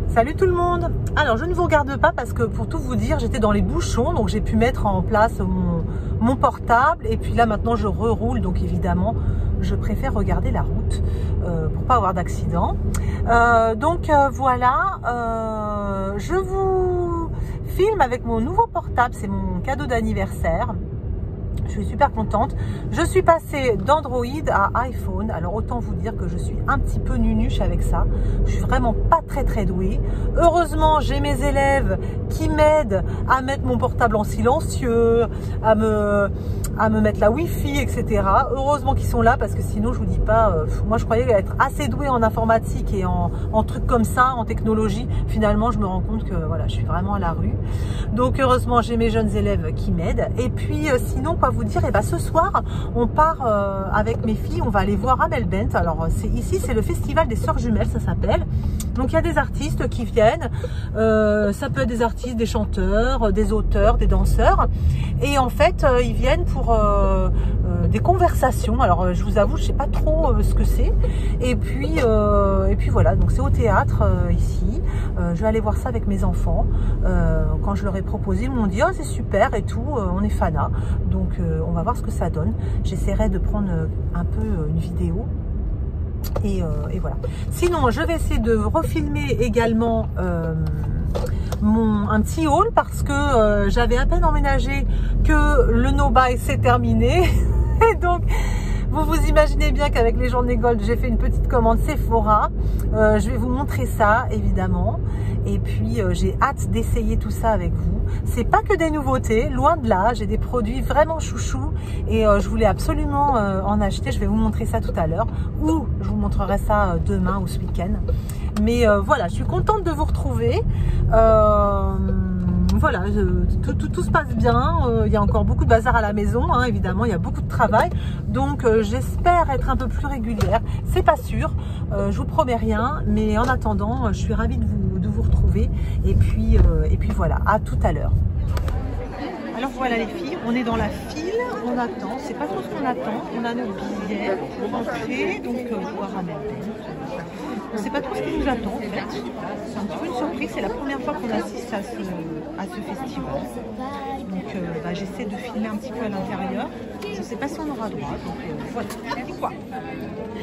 Salut tout le monde. Alors je ne vous regarde pas parce que pour tout vous dire j'étais dans les bouchons, donc j'ai pu mettre en place mon portable et puis là maintenant je reroule, donc évidemment je préfère regarder la route pour pas avoir d'accident. Voilà, je vous filme avec mon nouveau portable, c'est mon cadeau d'anniversaire. Je suis super contente. Je suis passée d'Android à iPhone. Alors autant vous dire que je suis un petit peu nunuche avec ça. Je suis vraiment pas très douée. Heureusement, j'ai mes élèves qui m'aident à mettre mon portable en silencieux, à me mettre la Wi-Fi, etc. Heureusement qu'ils sont là parce que sinon, je vous dis pas, moi je croyais être assez douée en informatique et en trucs comme ça, en technologie. Finalement, je me rends compte que voilà, je suis vraiment à la rue. Donc heureusement, j'ai mes jeunes élèves qui m'aident. Et puis sinon, quoi vous dire, et ben ce soir on part avec mes filles, on va aller voir Amel Bent. Alors ici c'est le festival des sœurs jumelles, ça s'appelle. Donc il y a des artistes qui viennent, ça peut être des artistes, des chanteurs, des auteurs, des danseurs, et en fait ils viennent pour des conversations. Alors je vous avoue, je sais pas trop ce que c'est, et puis voilà, donc c'est au théâtre ici. Je vais aller voir ça avec mes enfants. Quand je leur ai proposé, ils m'ont dit oh c'est super et tout, on est fanat, donc on va voir ce que ça donne. J'essaierai de prendre un peu une vidéo et voilà. Sinon je vais essayer de refilmer également un petit haul parce que j'avais à peine emménagé que le no-buy s'est terminé et donc vous vous imaginez bien qu'avec les journées Gold, j'ai fait une petite commande Sephora. Je vais vous montrer ça, évidemment. Et puis, j'ai hâte d'essayer tout ça avec vous. C'est pas que des nouveautés, loin de là. J'ai des produits vraiment chouchous. Et je voulais absolument en acheter. Je vais vous montrer ça tout à l'heure. Ou je vous montrerai ça demain ou ce week-end. Mais voilà, je suis contente de vous retrouver. Voilà, tout se passe bien. Il y a encore beaucoup de bazar à la maison, hein, évidemment, il y a beaucoup de travail. Donc j'espère être un peu plus régulière. C'est pas sûr, je vous promets rien, mais en attendant, je suis ravie de vous retrouver. Et puis voilà, à tout à l'heure. Alors voilà les filles, on est dans la file, on attend, c'est pas trop ce qu'on attend, on a nos billets pour rentrer, donc voir Amel Bent. On ne sait pas trop ce qui nous attend en fait, c'est un petit peu une surprise, c'est la première fois qu'on assiste à ce festival. Donc j'essaie de filmer un petit peu à l'intérieur, je ne sais pas si on aura droit, donc voilà. Et quoi?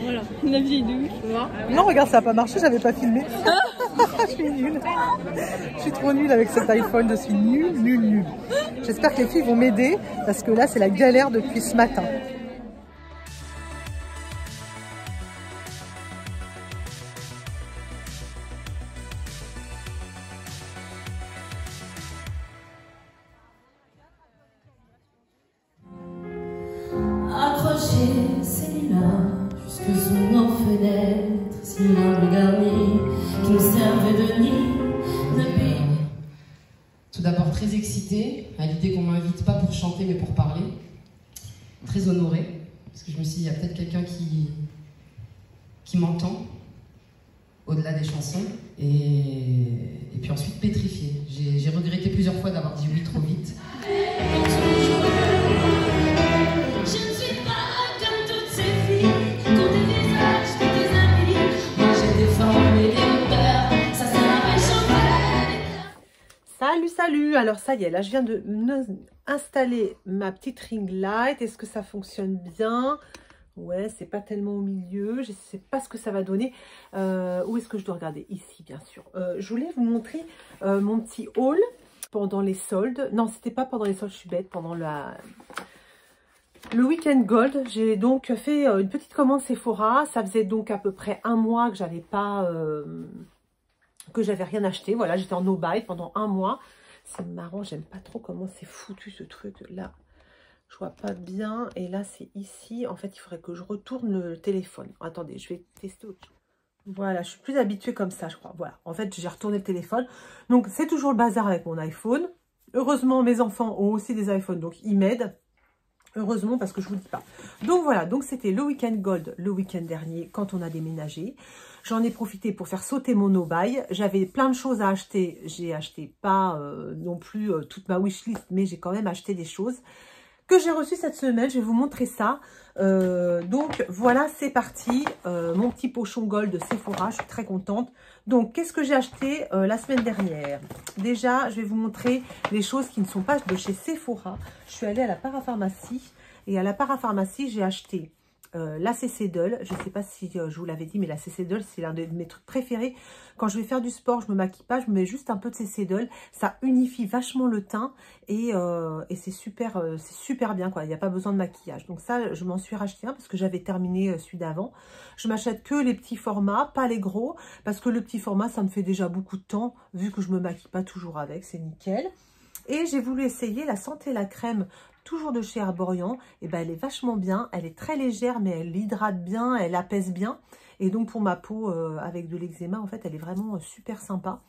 Voilà, la vieille douche, tu vois. Non regarde, ça n'a pas marché, j'avais pas filmé. Je suis nulle. Je suis trop nulle avec cet iPhone, je suis nulle. J'espère que les filles vont m'aider parce que là c'est la galère depuis ce matin. Accroché, c'est là, jusque sous nos fenêtres, cylindres garnis qui nous servent de nid. Tout d'abord très excitée à l'idée qu'on m'invite pas pour chanter mais pour parler. Très honorée, parce que je me suis dit, il y a peut-être quelqu'un qui m'entend au-delà des chansons. Et puis ensuite pétrifiée. J'ai regretté plusieurs fois d'avoir dit oui trop vite. Salut, alors ça y est, là je viens de installer ma petite ring light. Est-ce que ça fonctionne bien? Ouais, c'est pas tellement au milieu, je sais pas ce que ça va donner. Où est-ce que je dois regarder? Ici, bien sûr. Je voulais vous montrer mon petit haul pendant les soldes. Non, c'était pas pendant les soldes, je suis bête, pendant le week-end Gold. J'ai donc fait une petite commande Sephora. Ça faisait donc à peu près un mois que j'avais pas... que j'avais rien acheté. Voilà, j'étais en no-buy pendant un mois. C'est marrant, j'aime pas trop comment c'est foutu ce truc là. Je vois pas bien. Et là, c'est ici. En fait, il faudrait que je retourne le téléphone. Attendez, je vais tester autre chose. Voilà, je suis plus habituée comme ça, je crois. Voilà, en fait, j'ai retourné le téléphone. Donc, c'est toujours le bazar avec mon iPhone. Heureusement, mes enfants ont aussi des iPhones, donc ils m'aident. Heureusement, parce que je vous dis pas. Donc voilà, donc c'était le week-end Gold, le week-end dernier, quand on a déménagé. J'en ai profité pour faire sauter mon no-buy. J'avais plein de choses à acheter. J'ai acheté pas non plus toute ma wishlist, mais j'ai quand même acheté des choses que j'ai reçues cette semaine. Je vais vous montrer ça. Donc voilà, c'est parti. Mon petit pochon gold de Sephora, je suis très contente. Donc qu'est-ce que j'ai acheté la semaine dernière? Déjà, je vais vous montrer les choses qui ne sont pas de chez Sephora. Je suis allée à la parapharmacie et à la parapharmacie, j'ai acheté la CC Doll. Je ne sais pas si je vous l'avais dit, mais la CC Doll, c'est l'un de mes trucs préférés. Quand je vais faire du sport, je me maquille pas, je me mets juste un peu de CC Doll. Ça unifie vachement le teint et c'est super bien, quoi. Il n'y a pas besoin de maquillage. Donc ça, je m'en suis racheté un parce que j'avais terminé celui d'avant. Je m'achète que les petits formats, pas les gros, parce que le petit format, ça me fait déjà beaucoup de temps, vu que je me maquille pas toujours avec, c'est nickel. Et j'ai voulu essayer la Santé la crème, toujours de chez Arborian. Et ben elle est vachement bien, elle est très légère, mais elle hydrate bien, elle apaise bien. Et donc pour ma peau avec de l'eczéma, en fait, elle est vraiment super sympa.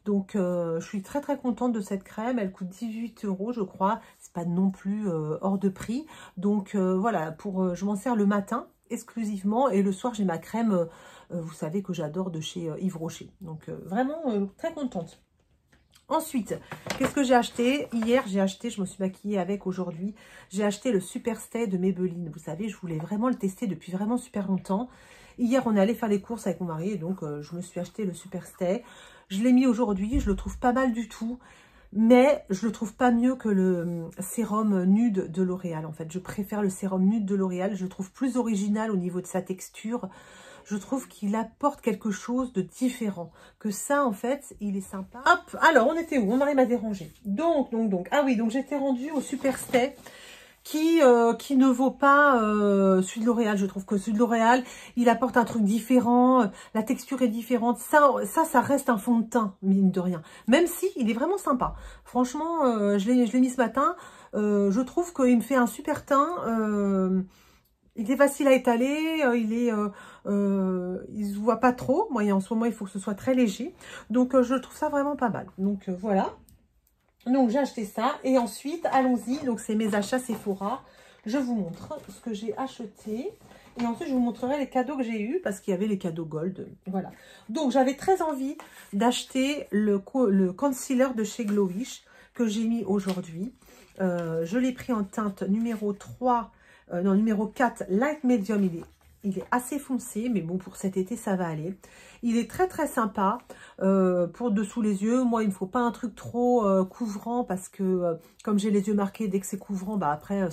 Donc je suis très très contente de cette crème. Elle coûte 18 €, je crois. C'est pas non plus hors de prix. Donc voilà, je m'en sers le matin exclusivement. Et le soir, j'ai ma crème, vous savez que j'adore, de chez Yves Rocher. Donc vraiment très contente. Ensuite, qu'est-ce que j'ai acheté? Hier, je me suis maquillée avec aujourd'hui. J'ai acheté le Super Stay de Maybelline. Vous savez, je voulais vraiment le tester depuis vraiment super longtemps. Hier, on est allé faire les courses avec mon mari et donc je me suis acheté le Super Stay. Je l'ai mis aujourd'hui, je le trouve pas mal du tout. Mais je le trouve pas mieux que le sérum nude de L'Oréal. En fait, je préfère le sérum nude de L'Oréal. Je le trouve plus original au niveau de sa texture. Je trouve qu'il apporte quelque chose de différent. Que ça, en fait, il est sympa. Hop, alors, on était où? Mon mari m'a dérangé. Donc. Ah oui, donc j'étais rendue au Super Stay qui ne vaut pas celui de L'Oréal. Je trouve que celui de L'Oréal, il apporte un truc différent. La texture est différente. Ça reste un fond de teint, mine de rien. Même si il est vraiment sympa. Franchement, je l'ai mis ce matin. Je trouve qu'il me fait un super teint. Il est facile à étaler, il se voit pas trop. Moi, en ce moment, il faut que ce soit très léger. Donc, je trouve ça vraiment pas mal. Donc, voilà. Donc, j'ai acheté ça. Et ensuite, allons-y. Donc, c'est mes achats Sephora. Je vous montre ce que j'ai acheté. Et ensuite, je vous montrerai les cadeaux que j'ai eus parce qu'il y avait les cadeaux gold. Voilà. Donc, j'avais très envie d'acheter le concealer de chez Glowish que j'ai mis aujourd'hui. Je l'ai pris en teinte numéro 3. Non, numéro 4, Light Medium, il est assez foncé, mais bon, pour cet été, ça va aller. Il est très, très sympa pour dessous les yeux. Moi, il ne me faut pas un truc trop couvrant parce que, comme j'ai les yeux marqués, dès que c'est couvrant, bah après,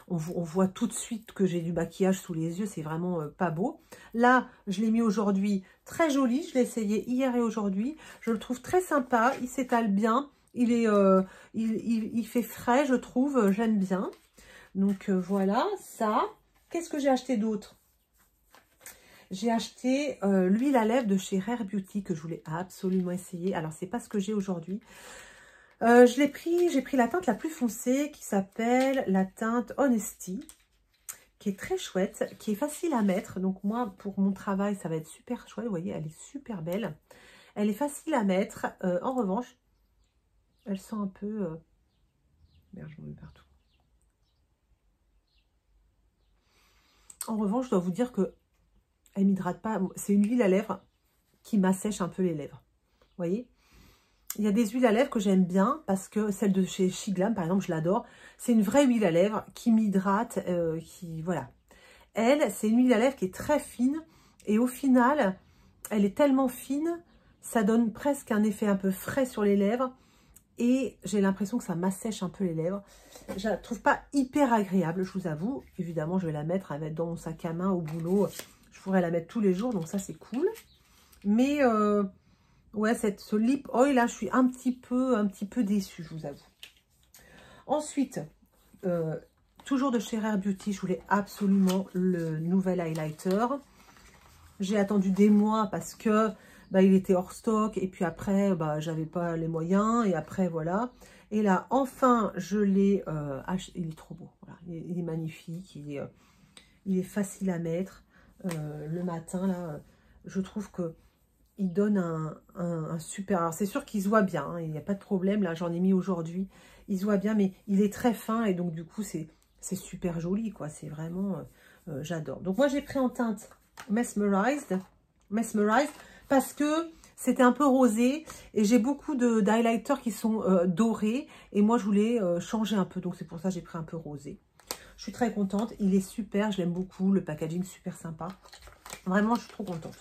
on voit tout de suite que j'ai du maquillage sous les yeux. C'est vraiment pas beau. Là, je l'ai mis aujourd'hui, très joli. Je l'ai essayé hier et aujourd'hui. Je le trouve très sympa. Il s'étale bien. Il fait frais, je trouve. J'aime bien. Donc voilà, ça. Qu'est-ce que j'ai acheté d'autre? J'ai acheté l'huile à lèvres de chez Rare Beauty que je voulais absolument essayer. Alors, c'est pas ce que j'ai aujourd'hui. J'ai pris la teinte la plus foncée qui s'appelle la teinte Honesty, qui est très chouette, qui est facile à mettre. Donc moi, pour mon travail, ça va être super chouette. Vous voyez, elle est super belle. Elle est facile à mettre. En revanche, elle sent un peu... Merde, je m'en mets partout. En revanche, je dois vous dire que elle m'hydrate pas. C'est une huile à lèvres qui m'assèche un peu les lèvres. Vous voyez? Il y a des huiles à lèvres que j'aime bien parce que celle de chez Shiglam, par exemple, je l'adore. C'est une vraie huile à lèvres qui m'hydrate, voilà. Elle, c'est une huile à lèvres qui est très fine et au final, elle est tellement fine, ça donne presque un effet un peu frais sur les lèvres. Et j'ai l'impression que ça m'assèche un peu les lèvres. Je la trouve pas hyper agréable, je vous avoue. Évidemment, je vais la mettre dans mon sac à main au boulot. Je pourrais la mettre tous les jours, donc ça, c'est cool. Mais, ouais, ce lip oil, là, je suis un petit peu déçue, je vous avoue. Ensuite, toujours de chez Rare Beauty, je voulais absolument le nouvel highlighter. J'ai attendu des mois parce que... Bah, il était hors stock et puis après, bah, j'avais pas les moyens et après, voilà. Et là, enfin, je l'ai acheté. Il est trop beau, voilà. Il est magnifique, il est facile à mettre. Le matin, là, je trouve que il donne un super... Alors, c'est sûr qu'il se voit bien, hein, il n'y a pas de problème. Là, j'en ai mis aujourd'hui. Il se voit bien, mais il est très fin et donc, du coup, c'est super joli, quoi. C'est vraiment... j'adore. Donc, moi, j'ai pris en teinte Mesmerized. Parce que c'était un peu rosé et j'ai beaucoup d'highlighters qui sont dorés et moi je voulais changer un peu, donc c'est pour ça que j'ai pris un peu rosé. Je suis très contente. Il est super, je l'aime beaucoup. Le packaging super sympa. Vraiment, je suis trop contente.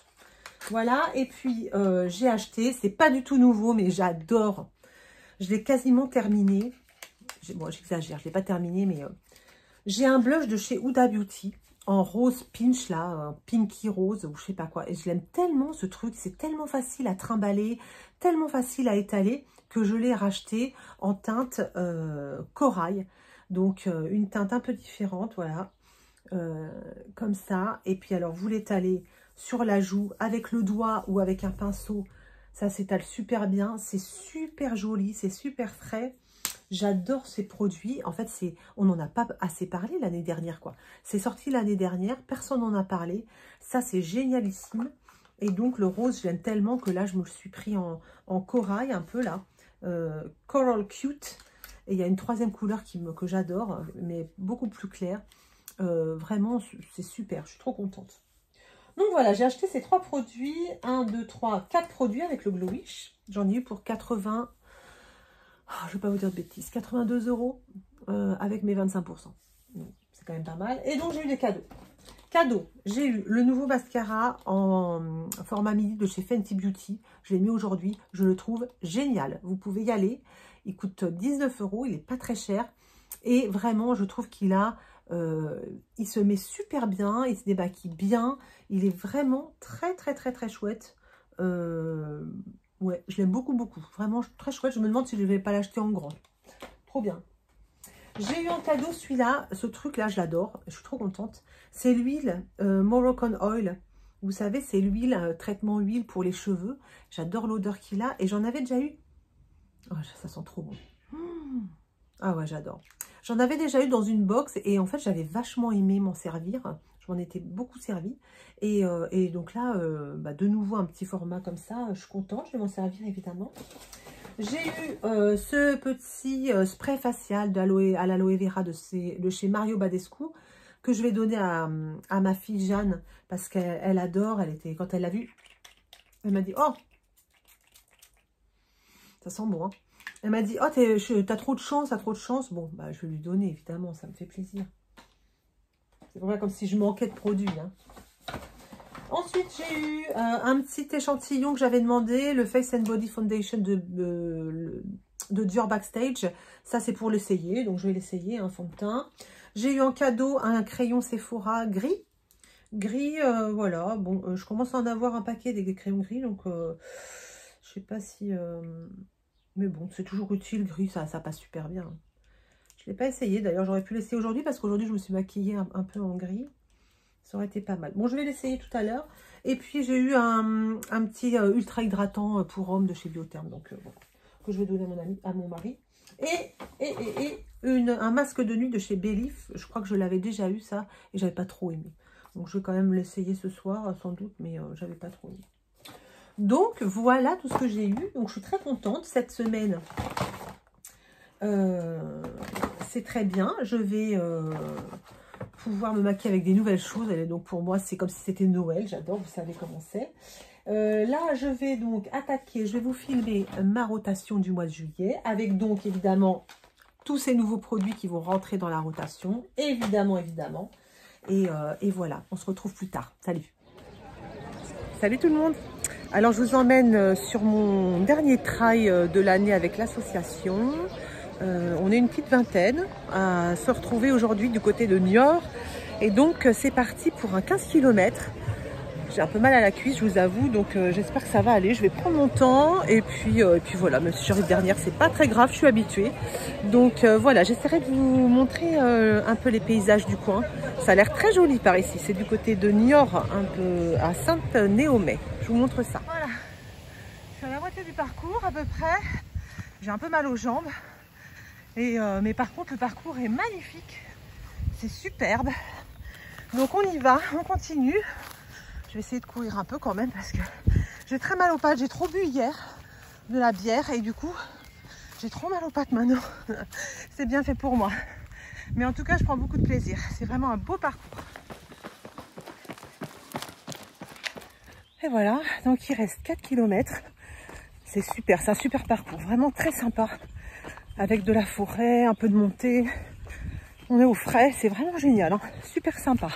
Voilà, et puis j'ai acheté, c'est pas du tout nouveau, mais j'adore. Je l'ai quasiment terminé. Bon, j'exagère, je l'ai pas terminé, mais j'ai un blush de chez Huda Beauty en rose pinch, là, pinky rose, ou je sais pas quoi. Et je l'aime tellement, ce truc, c'est tellement facile à trimballer, tellement facile à étaler, que je l'ai racheté en teinte corail. Donc, une teinte un peu différente, voilà, comme ça. Et puis, alors, vous l'étalez sur la joue avec le doigt ou avec un pinceau. Ça s'étale super bien, c'est super joli, c'est super frais. J'adore ces produits. En fait, on n'en a pas assez parlé l'année dernière, quoi. C'est sorti l'année dernière, personne n'en a parlé. Ça, c'est génialissime. Et donc, le rose, je l'aime tellement que là, je me le suis pris en corail, un peu là. Coral Cute. Et il y a une troisième couleur que j'adore, mais beaucoup plus claire. Vraiment, c'est super. Je suis trop contente. Donc voilà, j'ai acheté ces 3 produits. 1, 2, 3, 4 produits avec le Glowish. J'en ai eu pour 80... je ne vais pas vous dire de bêtises, 82 € avec mes 25%. C'est quand même pas mal. Et donc, j'ai eu des cadeaux. Cadeaux, j'ai eu le nouveau mascara en format midi de chez Fenty Beauty. Je l'ai mis aujourd'hui. Je le trouve génial. Vous pouvez y aller. Il coûte 19 €. Il n'est pas très cher. Et vraiment, je trouve qu'il a... il se met super bien. Il se démaquille bien. Il est vraiment très, très, très, très chouette. Ouais, je l'aime beaucoup, beaucoup. Vraiment très chouette. Je me demande si je ne vais pas l'acheter en grand. Trop bien. J'ai eu en cadeau celui-là. Ce truc-là, je l'adore. Je suis trop contente. C'est l'huile Moroccan Oil. Vous savez, c'est l'huile, traitement huile pour les cheveux. J'adore l'odeur qu'il a. Et j'en avais déjà eu. Oh, ça sent trop bon. Ah ouais, j'adore. J'en avais déjà eu dans une box. Et en fait, j'avais vachement aimé m'en servir. Je m'en étais beaucoup servi. Et donc là, de nouveau, un petit format comme ça. Je suis contente. Je vais m'en servir, évidemment. J'ai eu ce petit spray facial à l'aloe vera de chez Mario Badescu que je vais donner à ma fille Jeanne parce qu'elle adore. Quand elle l'a vu, elle m'a dit « Oh, ça sent bon, hein !» Elle m'a dit « Oh, t'as trop de chance, t'as trop de chance. » Bon, bah, je vais lui donner, évidemment, ça me fait plaisir. C'est vraiment comme si je manquais de produits, hein. Ensuite, j'ai eu un petit échantillon que j'avais demandé, le Face and Body Foundation de Dior Backstage. Ça, c'est pour l'essayer, donc je vais l'essayer, un fond de teint. J'ai eu en cadeau un crayon Sephora gris. Gris, voilà. Bon, je commence à en avoir un paquet des crayons gris, donc je sais pas si... mais bon, c'est toujours utile, gris, ça passe super bien. Je ne l'ai pas essayé, d'ailleurs, j'aurais pu l'essayer aujourd'hui, parce qu'aujourd'hui, je me suis maquillée un peu en gris. Ça aurait été pas mal. Bon, je vais l'essayer tout à l'heure. Et puis, j'ai eu un petit ultra hydratant pour homme de chez Biotherm. Donc, bon, que je vais donner à mon mari. Et un masque de nuit de chez Belif. Je crois que je l'avais déjà eu, ça. Et j'avais pas trop aimé. Donc, je vais quand même l'essayer ce soir, sans doute. Mais j'avais pas trop aimé. Donc, voilà tout ce que j'ai eu. Donc, je suis très contente. Cette semaine, c'est très bien. Je vais... pouvoir me maquiller avec des nouvelles choses. Et donc pour moi, c'est comme si c'était Noël. J'adore, vous savez comment c'est. Là, je vais donc attaquer, je vais vous filmer ma rotation du mois de juillet. Avec donc évidemment tous ces nouveaux produits qui vont rentrer dans la rotation. Évidemment. Et voilà, on se retrouve plus tard. Salut. Salut tout le monde. Alors je vous emmène sur mon dernier trail de l'année avec l'association. On est une petite vingtaine à se retrouver aujourd'hui du côté de Niort. Et donc, c'est parti pour un 15 km. J'ai un peu mal à la cuisse, je vous avoue. Donc, j'espère que ça va aller. Je vais prendre mon temps. Et puis voilà, même si j'arrive dernière, c'est pas très grave. Je suis habituée. Donc, voilà, j'essaierai de vous montrer un peu les paysages du coin. Ça a l'air très joli par ici. C'est du côté de Niort, un peu à Sainte-Néomais. Je vous montre ça. Voilà. Je suis à la moitié du parcours, à peu près. J'ai un peu mal aux jambes. Mais par contre, le parcours est magnifique. C'est superbe. Donc, on y va, on continue. Je vais essayer de courir un peu quand même parce que j'ai très mal aux pattes. J'ai trop bu hier de la bière et du coup, j'ai trop mal aux pattes maintenant. C'est bien fait pour moi. Mais en tout cas, je prends beaucoup de plaisir. C'est vraiment un beau parcours. Et voilà, donc il reste 4 km. C'est super, c'est un super parcours. Vraiment très sympa. Avec de la forêt, un peu de montée. On est au frais, c'est vraiment génial, hein. Super sympa.